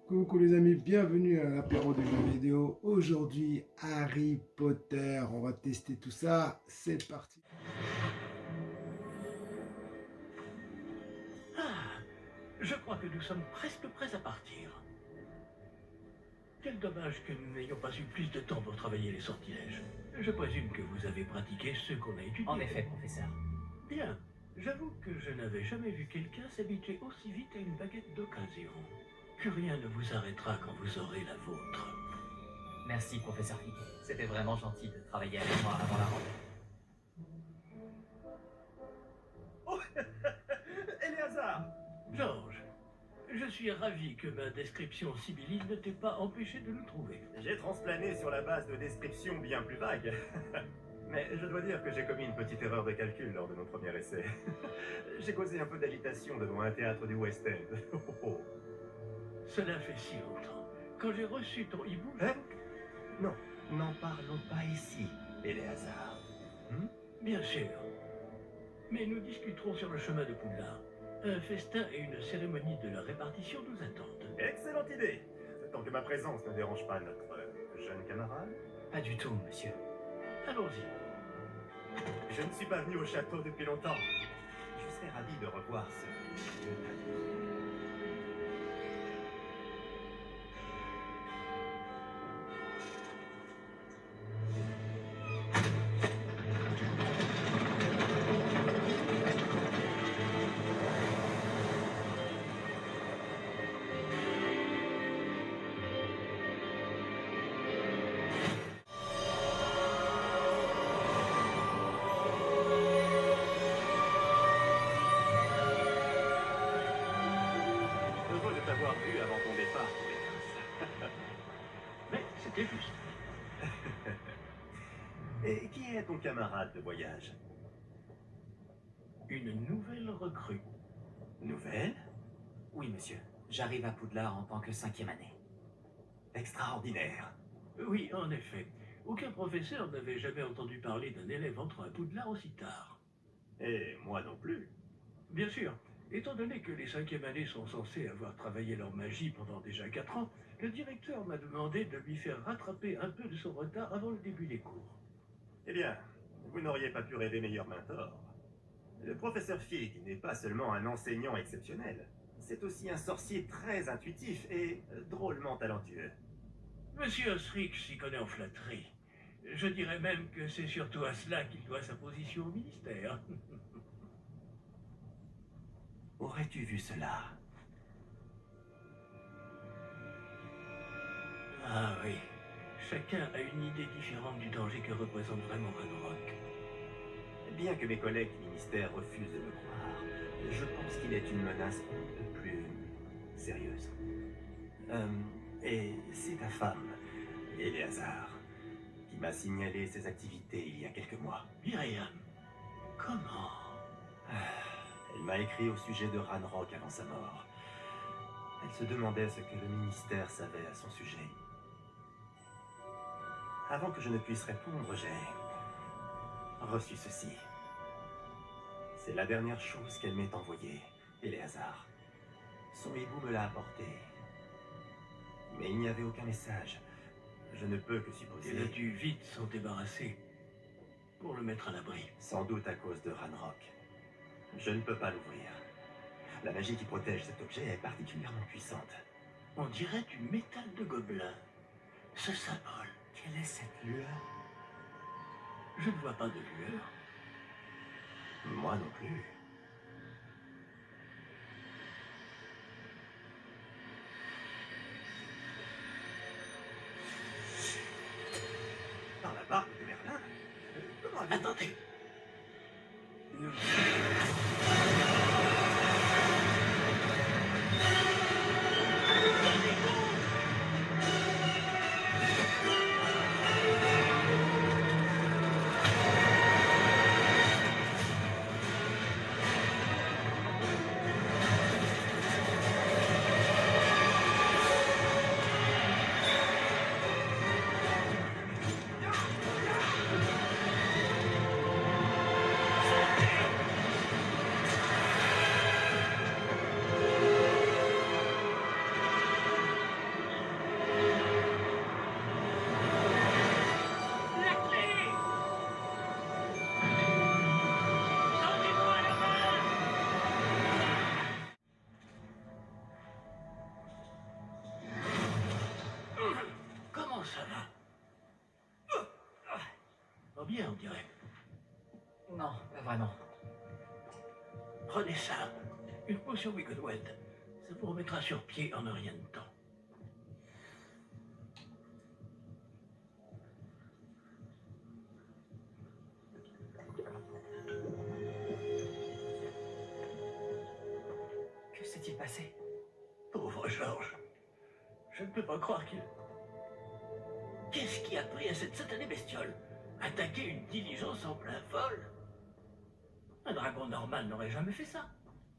Coucou les amis, bienvenue à l'apéro du jeu vidéo. Aujourd'hui, Harry Potter. On va tester tout ça. C'est parti. Ah, je crois que nous sommes presque prêts à partir. Quel dommage que nous n'ayons pas eu plus de temps pour travailler les sortilèges. Je présume que vous avez pratiqué ceux qu'on a étudiés. En effet, professeur. Bien. J'avoue que je n'avais jamais vu quelqu'un s'habituer aussi vite à une baguette d'occasion. Que rien ne vous arrêtera quand vous aurez la vôtre. Merci, professeur Fig. C'était vraiment gentil de travailler avec moi avant la rentrée. Oh Éléazar! Georges, je suis ravi que ma description sibylline ne t'ait pas empêché de nous trouver. J'ai transplané sur la base de descriptions bien plus vagues. Mais je dois dire que j'ai commis une petite erreur de calcul lors de mon premier essai. J'ai causé un peu d'agitation devant un théâtre du West End. Oh, oh, oh. Cela fait si longtemps. Quand j'ai reçu ton hibou, Hein? Non, n'en parlons pas ici, Éléazar. Bien sûr. Mais nous discuterons sur le chemin de Poudlard. Un festin et une cérémonie de la répartition nous attendent. Excellente idée! Tant que ma présence ne dérange pas notre jeune camarade. Pas du tout, monsieur. Allons-y. Je ne suis pas venu au château depuis longtemps. Je serais ravi de revoir ce vieux tableau. Heureux de t'avoir vu avant ton départ, Pétasse. Mais c'était juste. Et qui est ton camarade de voyage? Une nouvelle recrue. Nouvelle? Oui, monsieur. J'arrive à Poudlard en tant que 5e année. Extraordinaire. Oui, en effet. Aucun professeur n'avait jamais entendu parler d'un élève entrant à Poudlard aussi tard. Et moi non plus. Bien sûr, étant donné que les 5e années sont censées avoir travaillé leur magie pendant déjà 4 ans, le directeur m'a demandé de lui faire rattraper un peu de son retard avant le début des cours. Eh bien, vous n'auriez pas pu rêver meilleur mentor. Le professeur Fig n'est pas seulement un enseignant exceptionnel, c'est aussi un sorcier très intuitif et drôlement talentueux. Monsieur Osric s'y connaît en flatterie. Je dirais même que c'est surtout à cela qu'il doit sa position au ministère. Aurais-tu vu cela? Ah oui, chacun a une idée différente du danger que représente vraiment Ranrock. Bien que mes collègues du ministère refusent de me croire, je pense qu'il est une menace un peu plus sérieuse. Et c'est ta femme, Éléazar, qui m'a signalé ses activités il y a quelques mois. Myriam, comment? Elle m'a écrit au sujet de Ranrock avant sa mort. Elle se demandait ce que le ministère savait à son sujet. Avant que je ne puisse répondre, j'ai reçu ceci. C'est la dernière chose qu'elle m'ait envoyée, Éléazar. Son hibou me l'a apporté. Mais il n'y avait aucun message. Je ne peux que supposer... Elle a dû vite s'en débarrasser pour le mettre à l'abri. Sans doute à cause de Ranrock. Je ne peux pas l'ouvrir. La magie qui protège cet objet est particulièrement puissante. On dirait du métal de gobelin. Ce symbole. Quelle est cette lueur? Je ne vois pas de lueur. Moi non plus. Par la barbe de Merlin? Comment avez-vous... Attendez. Nous... pas bien, on dirait. Non, pas vraiment. Prenez ça, une potion Wigglewed. Ça vous remettra sur pied en un rien de temps. Que s'est-il passé? Pauvre Georges. Je ne peux pas croire qu'il... Qu'est-ce qui a pris à cette satanée bestiole? Attaquer une diligence en plein vol? Un dragon normal n'aurait jamais fait ça.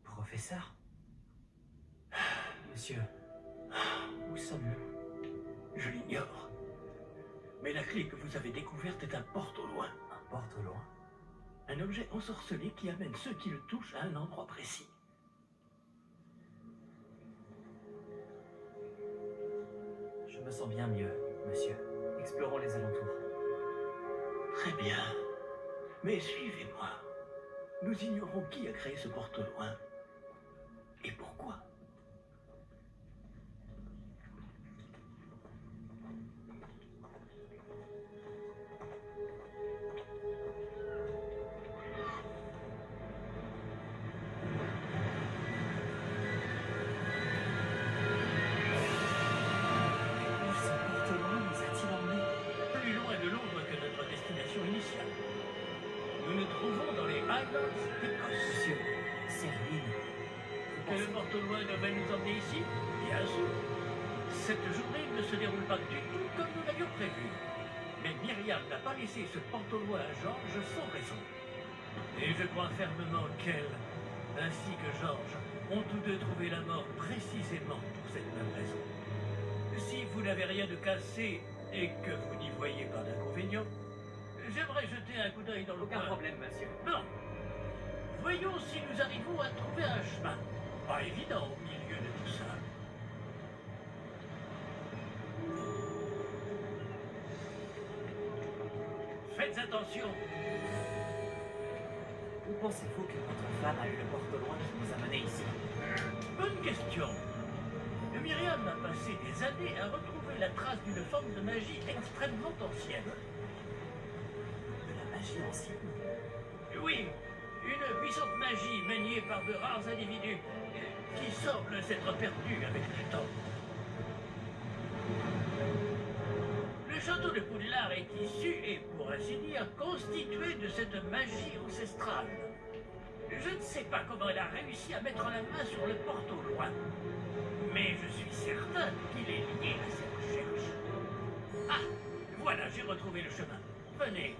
Professeur? Monsieur, où sommes-nous? Je l'ignore. Mais la clé que vous avez découverte est un porte au loin. Un porte au loin? Un objet ensorcelé qui amène ceux qui le touchent à un endroit précis. Je me sens bien mieux, monsieur. Explorons les alentours. Très bien. Mais suivez-moi. Nous ignorons qui a créé ce porte au loin. Et pourquoi. Ce porte au loin nous a-t-il emmenés? Plus loin de Londres que notre destination initiale. Nous nous trouvons dans les Highlands d'Écosse. Monsieur, c'est ruine. Que le porte au loin devait nous emmener ici? Bien sûr. Cette journée ne se déroule pas du tout comme nous l'avions prévu. Mais Myriam n'a pas laissé ce porte au loin à Georges sans raison. Et je crois fermement qu'elle, ainsi que Georges, ont tous deux trouvé la mort précisément pour cette même raison. Si vous n'avez rien de cassé et que vous n'y voyez pas d'inconvénient, j'aimerais jeter un coup d'œil dans le Aucun coin. problème, monsieur. Non. Voyons si nous arrivons à trouver un chemin. Pas évident au milieu de tout ça. Faites attention. Où pensez-vous que votre femme a eu le porte au loin qui nous a menés ici? Bonne question. Myriam a passé des années à retrouver la trace d'une forme de magie extrêmement ancienne. De la magie ancienne? Oui, une puissante magie maniée par de rares individus qui semble s'être perdue avec le temps. Le château de Poudlard est issu et, pour ainsi dire, constitué de cette magie ancestrale. Je ne sais pas comment elle a réussi à mettre la main sur le porte au loin, mais je suis certain qu'il est lié à ses recherches. Ah, voilà, j'ai retrouvé le chemin. Venez.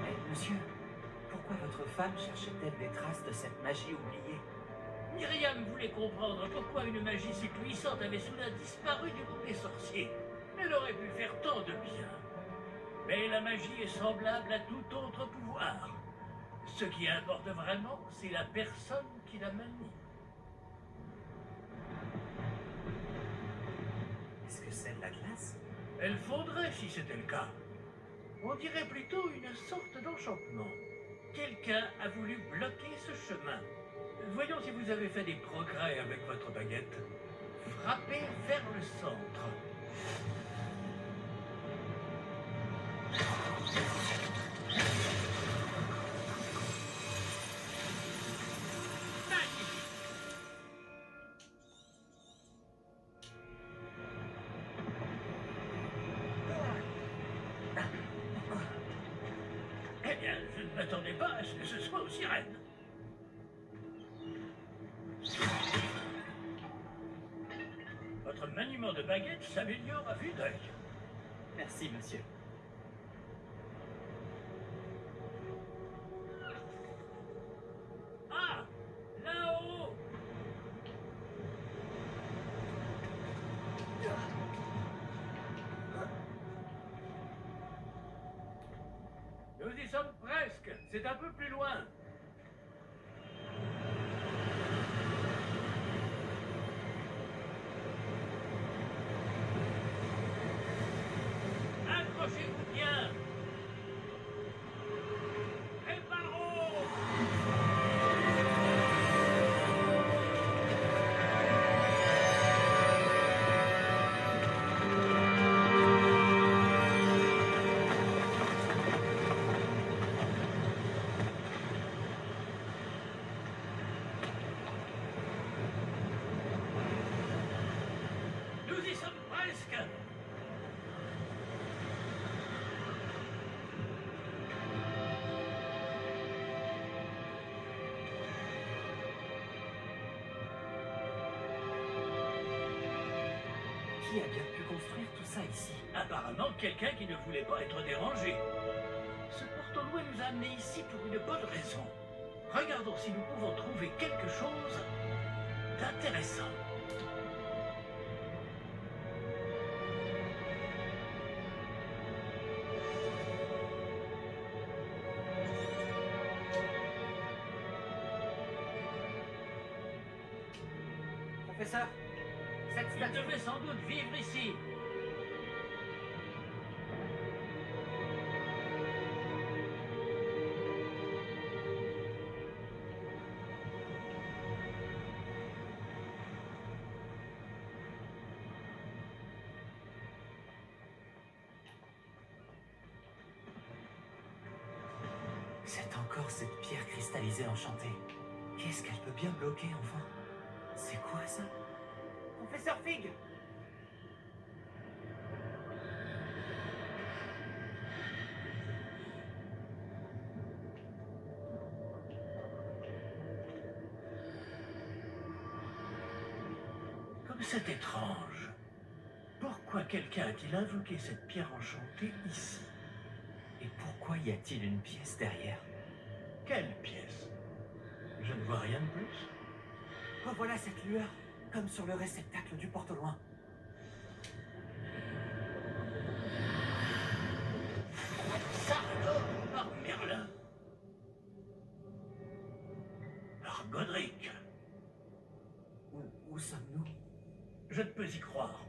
Mais, monsieur, pourquoi votre femme cherchait-elle des traces de cette magie oubliée? Myriam voulait comprendre pourquoi une magie si puissante avait soudain disparu du monde des sorciers. Elle aurait pu faire tant de bien. Mais la magie est semblable à tout autre pouvoir. Ce qui importe vraiment, c'est la personne qui la manie. Est-ce que c'est de la glace? Elle fondrait si c'était le cas. On dirait plutôt une sorte d'enchantement. Quelqu'un a voulu bloquer ce chemin. Voyons si vous avez fait des progrès avec votre baguette. Frappez vers le centre. Magnifique. Eh bien, je ne m'attendais pas à ce que ce soit aussi raide. Votre maniement de baguette s'améliore à vue d'œil. Merci, monsieur. Ah, là-haut! Nous y sommes presque. C'est un peu plus loin. Accrochez-vous bien. Préparons! Qui a bien pu construire tout ça ici? Apparemment, quelqu'un qui ne voulait pas être dérangé. Ce porte-loin nous a amenés ici pour une bonne raison. Regardons si nous pouvons trouver quelque chose d'intéressant. Professeur, cette Il statue... devait sans doute vivre ici. C'est encore cette pierre cristallisée enchantée. Qu'est-ce qu'elle peut bien bloquer, enfin? C'est quoi, ça? Professeur Fig! Comme c'est étrange. Pourquoi quelqu'un a-t-il invoqué cette pierre enchantée ici? Et pourquoi y a-t-il une pièce derrière? Quelle pièce? Je ne vois rien de plus. Revoilà cette lueur, comme sur le réceptacle du porte-loin. Ça alors, par Merlin. Par Godric. Où sommes-nous? Je ne peux y croire.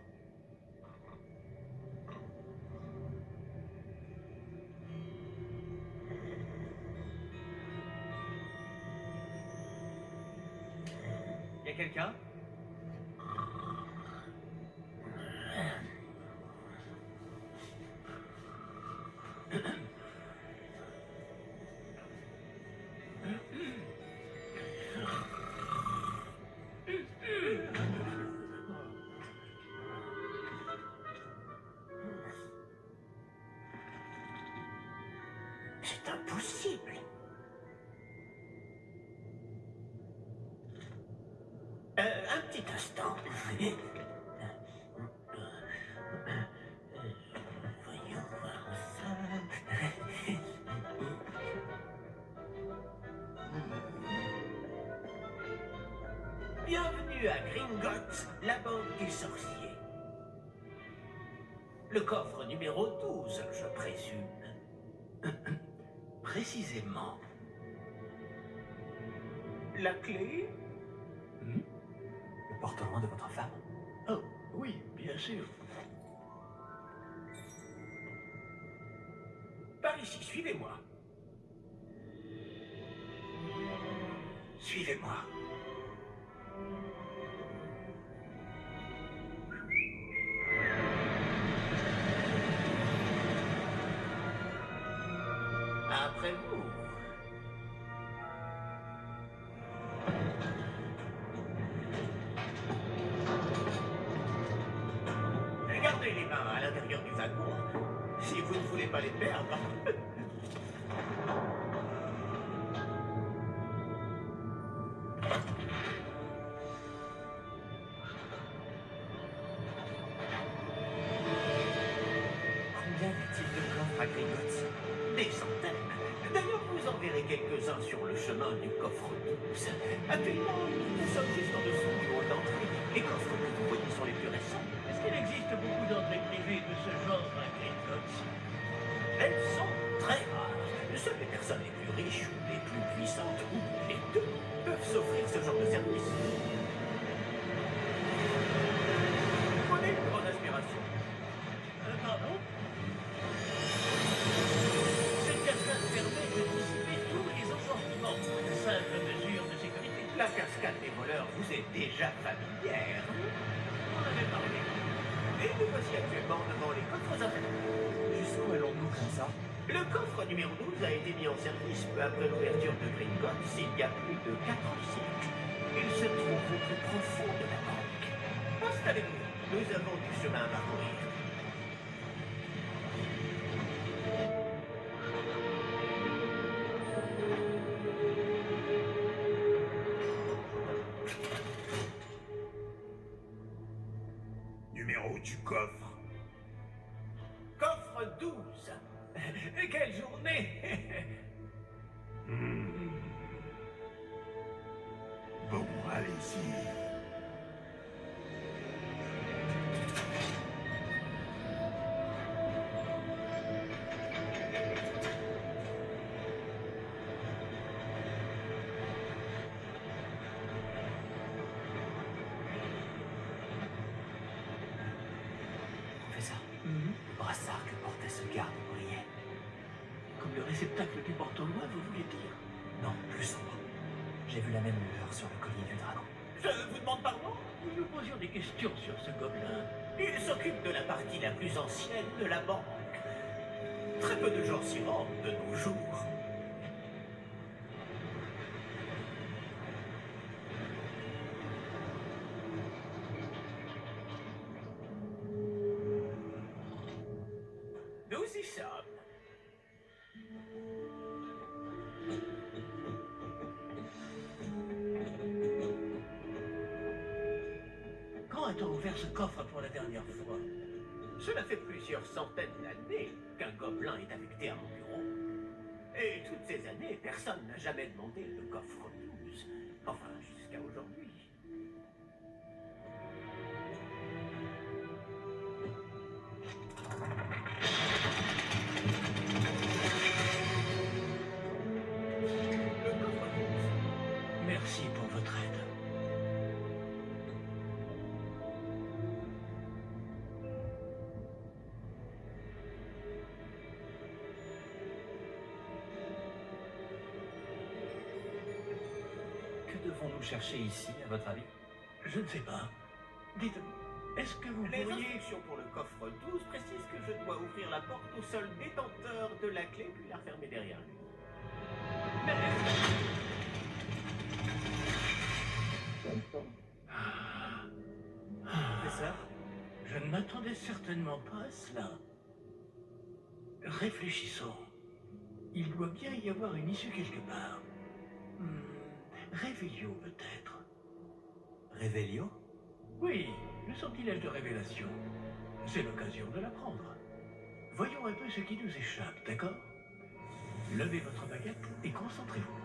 Y a quelqu'un? C'est impossible. Un petit instant. Voyons voir ça. Bienvenue à Gringotts, la bande des sorciers. Le coffre numéro 12, je présume. Précisément. La clé? Le porte-loin de votre femme? Oh, oui, bien sûr. Par ici, suivez-moi. Suivez-moi. Après vous. Gardez les mains à l'intérieur du wagon, si vous ne voulez pas les perdre. Combien y a-t-il de coffres à Gringotts? Des centaines. D'ailleurs, vous en verrez quelques-uns sur le chemin du coffre 12. Actuellement, nous sommes juste en dessous du hall d'entrée. Les coffres que vous voyez sont les plus récents. Est-ce qu'il existe beaucoup d'entrées privées de ce genre à Gringotts? Elles sont très rares. Seules les personnes les plus riches ou les plus puissantes, ou les deux, peuvent s'offrir ce genre de service. Prenez une grande aspiration. Pardon? Cette cascade permet de dissiper tous les enchantements. Simple mesure de sécurité. La cascade des voleurs vous est déjà familière. On avait parlé. Et nous voici actuellement devant les coffres infernaux. Jusqu'où allons-nous comme ça? Le coffre numéro 12 a été mis en service peu après l'ouverture de Gringotts il y a plus de 4 siècles. Il se trouve au plus profond de la banque. Installez-vous. Nous avons du chemin à parcourir. Numéro numéro du coffre. Coffre 12. Quelle journée. Bon, allez-y. Professeur, le brassard que portait ce garde brillait. Comme le réceptacle du porte-loin, vous voulez dire? Non, plus sombre. J'ai vu la même lueur sur le collier du dragon. Je vous demande pardon? Nous nous posions des questions sur ce gobelin. Il s'occupe de la partie la plus ancienne de la banque. Très peu de gens s'y rendent de nos jours. Nous y sommes. Quand a-t-on ouvert ce coffre pour la dernière fois? Cela fait plusieurs centaines d'années qu'un gobelin est affecté à mon bureau. Et toutes ces années, personne n'a jamais demandé le coffre 12. Enfin, jusqu'à aujourd'hui. Le coffre 12. Merci pour votre aide. Que devons-nous chercher ici, à votre avis? Je ne sais pas. Dites, est-ce que vous Les pourriez... instructions pour le coffre 12 précisent que je dois ouvrir la porte au seul détenteur de la clé puis la refermer derrière lui. Professeur? Je ne m'attendais certainement pas à cela. Réfléchissons. Il doit bien y avoir une issue quelque part. Réveillon peut-être. Révélio? Oui, le sortilège de révélation. C'est l'occasion de l'apprendre. Voyons un peu ce qui nous échappe, d'accord? Levez votre baguette et concentrez-vous.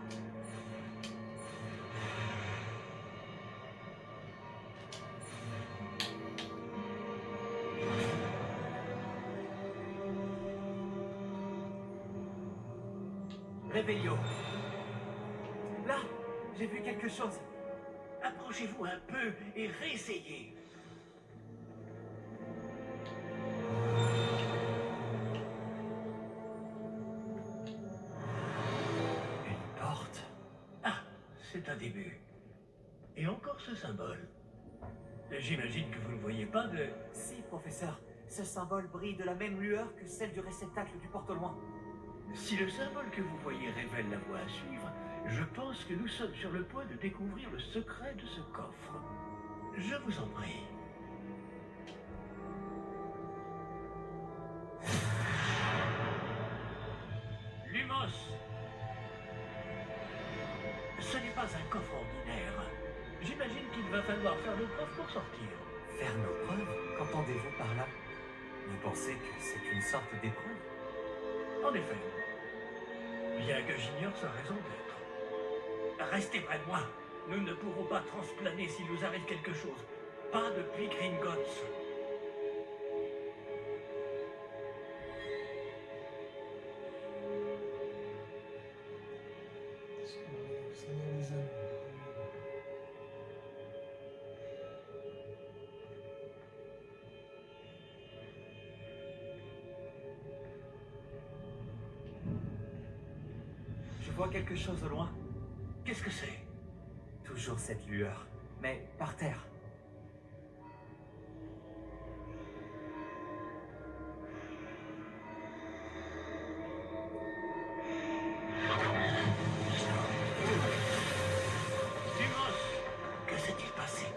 Révélio. Là, j'ai vu quelque chose. Approchez-vous un peu et réessayez. Une porte. Ah, c'est un début. Et encore ce symbole. J'imagine que vous ne voyez pas de... Si, professeur. Ce symbole brille de la même lueur que celle du réceptacle du porte-loin. Si le symbole que vous voyez révèle la voie à suivre, je pense que nous sommes sur le point de découvrir le secret de ce coffre. Je vous en prie. Lumos! Ce n'est pas un coffre ordinaire. J'imagine qu'il va falloir faire nos preuves pour sortir. Faire nos preuves? Qu'entendez-vous par là? Vous pensez que c'est une sorte d'épreuve? En effet. Bien que j'ignore sa raison d'être. Restez près de moi. Nous ne pourrons pas transplaner s'il nous arrive quelque chose. Pas depuis Gringotts. Je vois quelque chose au loin. Qu'est-ce que c'est? Toujours cette lueur, mais par terre. Lumos! Que s'est-il passé?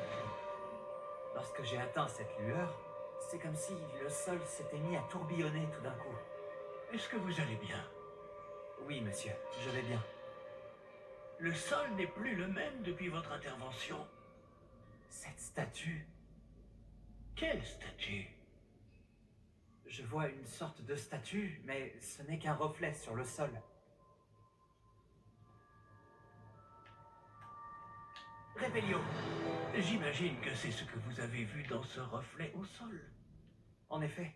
Lorsque j'ai atteint cette lueur, c'est comme si le sol s'était mis à tourbillonner tout d'un coup. Est-ce que vous allez bien? Oui, monsieur, je vais bien. Le sol n'est plus le même depuis votre intervention. Cette statue... Quelle statue? Je vois une sorte de statue, mais ce n'est qu'un reflet sur le sol. Rébellion. J'imagine que c'est ce que vous avez vu dans ce reflet au sol. En effet,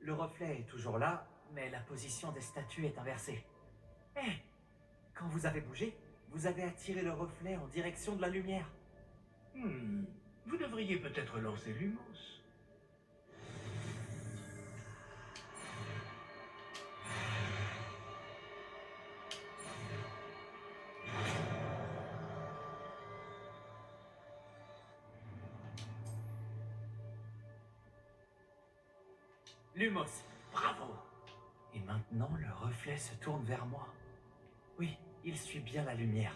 le reflet est toujours là, mais la position des statues est inversée. Eh, quand vous avez bougé, vous avez attiré le reflet en direction de la lumière. Vous devriez peut-être lancer Lumos. Lumos. Bravo. Et maintenant, le reflet se tourne vers moi. Oui, il suit bien la lumière.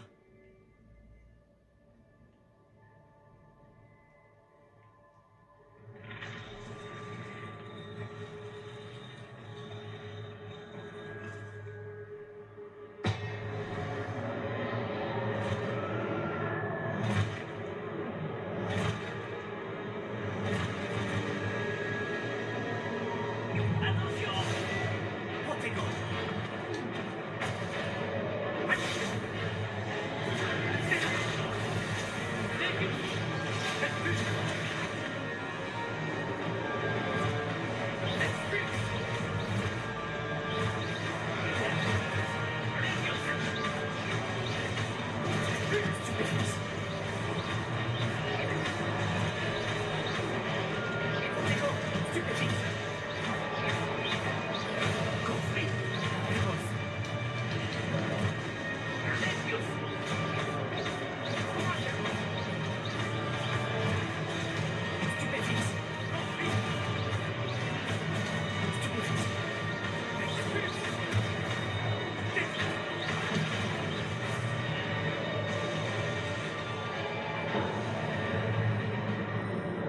Attention! Protégons!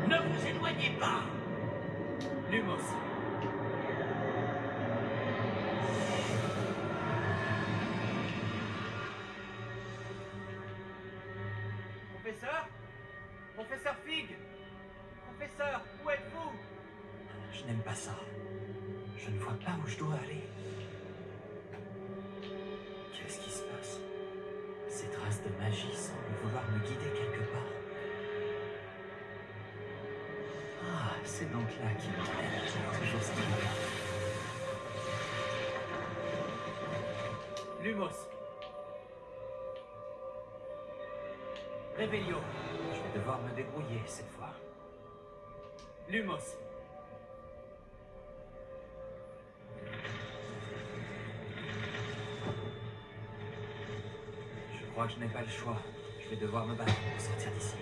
Ne vous éloignez pas! Lumos. Professeur? Professeur Fig? Professeur, où êtes-vous? Je n'aime pas ça. Je ne vois pas où je dois aller. Qu'est-ce qui se passe? Ces traces de magie semblent vouloir me guider quelque part. Ah, c'est donc là qu'il m'emmène. Toujours ce qu'il y a. Lumos. Rébellion. Je vais devoir me débrouiller cette fois. Lumos. Je crois que je n'ai pas le choix. Je vais devoir me battre pour sortir d'ici.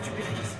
Stupéfixe.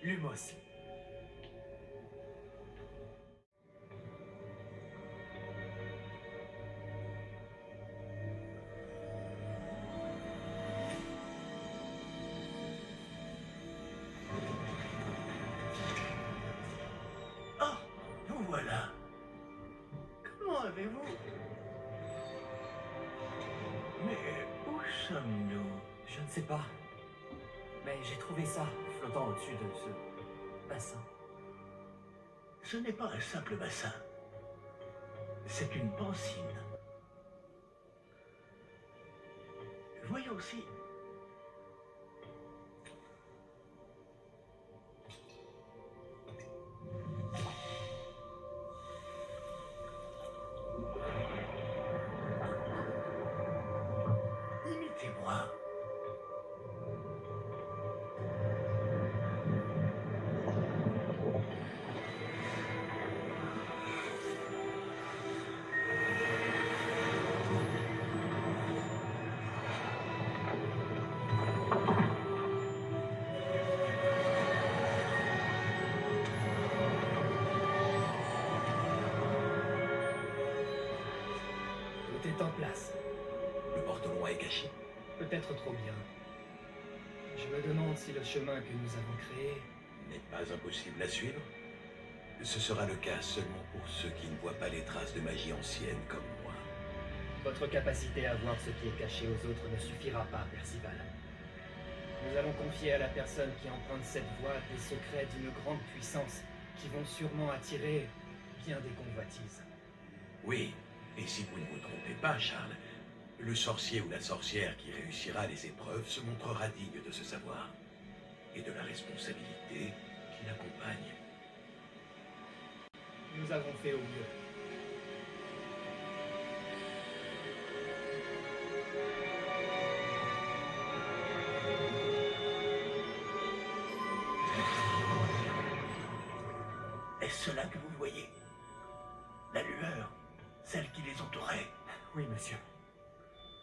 Lumos. Oh, vous voilà. Comment avez-vous... Mais où sommes-nous? Je ne sais pas. Mais j'ai trouvé ça flottant au-dessus de ce bassin. Ce n'est pas un simple bassin. C'est une pancine. Voyons aussi. Imitez-moi. Tout est en place. Le porte-loin est caché. Peut-être trop bien. Je me demande si le chemin que nous avons créé... N'est pas impossible à suivre. Ce sera le cas seulement pour ceux qui ne voient pas les traces de magie ancienne comme moi. Votre capacité à voir ce qui est caché aux autres ne suffira pas, Percival. Nous allons confier à la personne qui emprunte cette voie des secrets d'une grande puissance qui vont sûrement attirer bien des convoitises. Oui, et si vous ne vous trompez pas, Charles, le sorcier ou la sorcière qui réussira les épreuves se montrera digne de ce savoir et de la responsabilité qui l'accompagne. Nous avons fait au mieux. Est-ce cela que vous voyez? La lueur, celle qui les entourait. Oui, monsieur.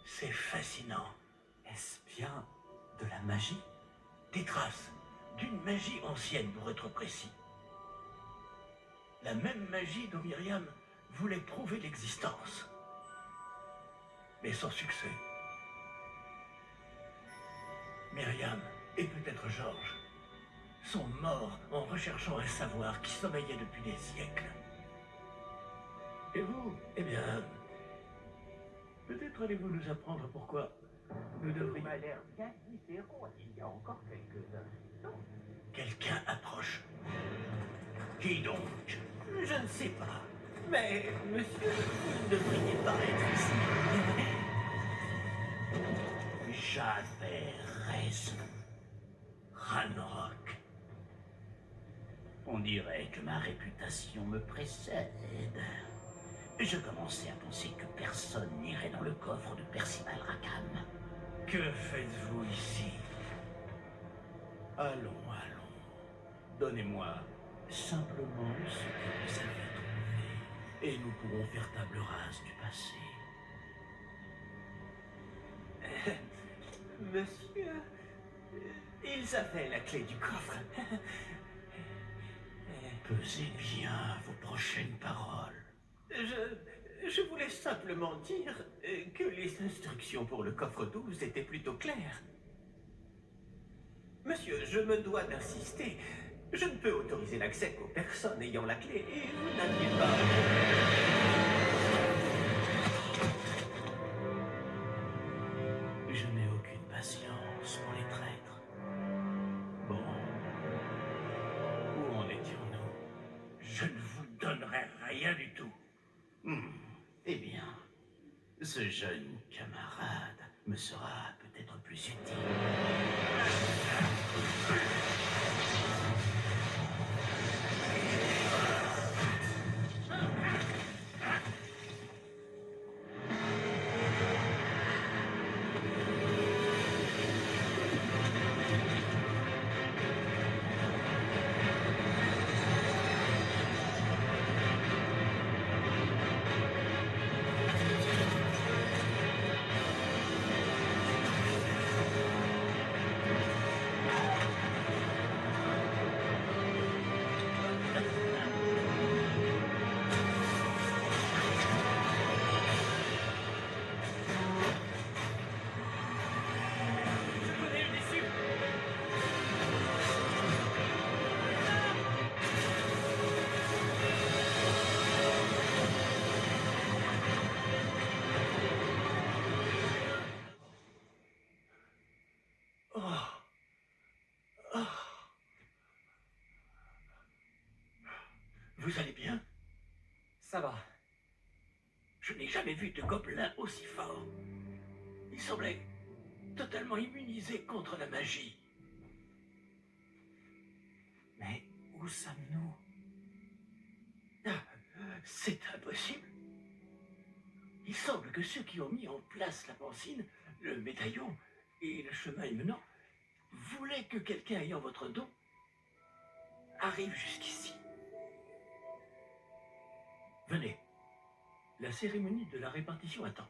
C'est fascinant. Est-ce bien de la magie? Des traces d'une magie ancienne, pour être précis. La même magie dont Myriam voulait prouver l'existence. Mais sans succès. Myriam, et peut-être Georges, sont morts en recherchant un savoir qui sommeillait depuis des siècles. Et vous, eh bien, peut-être allez-vous nous apprendre pourquoi nous devrions... m'a l'air bien différent il y a encore quelques instants. Quelqu'un approche. Qui donc? Je ne sais pas. Mais, monsieur, vous ne devriez pas être ici. J'avais raison. Ranrock. On dirait que ma réputation me précède. Je commençais à penser que personne n'irait dans le coffre de Percival Rackham. Que faites-vous ici? Allons. Donnez-moi simplement ce que vous avez trouvé, et nous pourrons faire table rase du passé. Monsieur, ils avaient la clé du coffre. Pesez bien vos prochaines paroles. Je voulais simplement dire que les instructions pour le coffre 12 étaient plutôt claires. Monsieur, je me dois d'insister. Je ne peux autoriser l'accès qu'aux personnes ayant la clé, et vous n'aviez pas... Je n'ai aucune patience pour les traîtres. Bon. Où en étions-nous? Je ne vous donnerai rien du tout. Eh bien, ce jeune camarade me sera peut-être plus utile. Oh. Oh. Vous allez bien? Ça va. Je n'ai jamais vu de gobelin aussi fort. Il semblait totalement immunisé contre la magie. Mais où sommes-nous? Ah, c'est impossible. Il semble que ceux qui ont mis en place la pancine, le médaillon et le chemin y menant voulaient que quelqu'un ayant votre don arrive jusqu'ici. Venez. La cérémonie de la répartition attend.